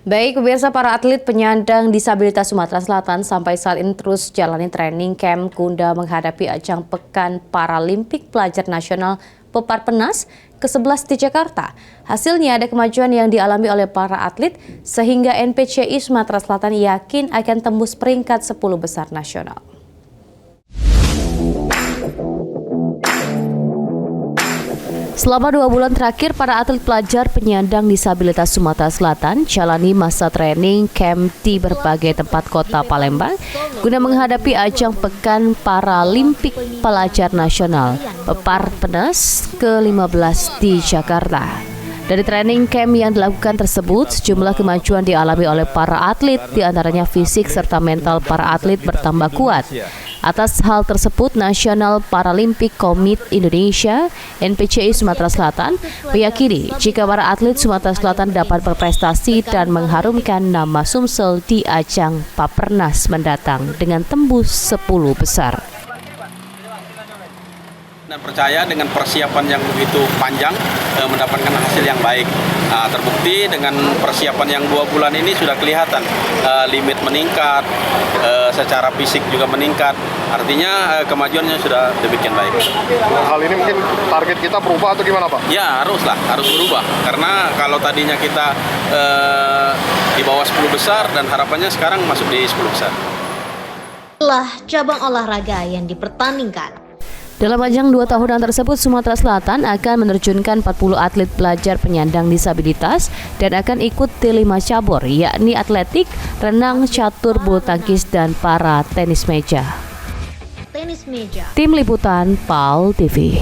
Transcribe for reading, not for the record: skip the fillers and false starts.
Baik, pemirsa, para atlet penyandang disabilitas Sumatera Selatan sampai saat ini terus jalani training camp guna menghadapi ajang Pekan Paralimpik Pelajar Nasional Peparpenas ke-11 di Jakarta. Hasilnya ada kemajuan yang dialami oleh para atlet sehingga NPCI Sumatera Selatan yakin akan tembus peringkat 10 besar nasional. Selama 2 bulan terakhir, para atlet pelajar penyandang disabilitas Sumatera Selatan jalani masa training camp di berbagai tempat kota Palembang guna menghadapi ajang Pekan Paralimpik Pelajar Nasional Peparpenas ke-15 di Jakarta. Dari training camp yang dilakukan tersebut, sejumlah kemajuan dialami oleh para atlet, diantaranya fisik serta mental para atlet bertambah kuat. Atas hal tersebut, National Paralympic Committee Indonesia (NPCI) Sumatera Selatan meyakini jika para atlet Sumatera Selatan dapat berprestasi dan mengharumkan nama Sumsel di ajang Papernas mendatang dengan tembus 10 besar. Dan percaya dengan persiapan yang begitu panjang mendapatkan hasil yang baik. Terbukti dengan persiapan yang 2 bulan ini sudah kelihatan limit meningkat, secara fisik juga meningkat. Artinya kemajuannya sudah demikian baik. Hal ini mungkin target kita berubah atau gimana, Pak? Ya, harus berubah. Karena kalau tadinya kita di bawah 10 besar dan harapannya sekarang masuk di 10 besar. Itulah cabang olahraga yang dipertandingkan. Dalam ajang 2 tahunan tersebut, Sumatera Selatan akan menerjunkan 40 atlet pelajar penyandang disabilitas dan akan ikut di 5 cabur, yakni atletik, renang, catur, bulu tangkis, dan para tenis meja. Tim Liputan PAL TV.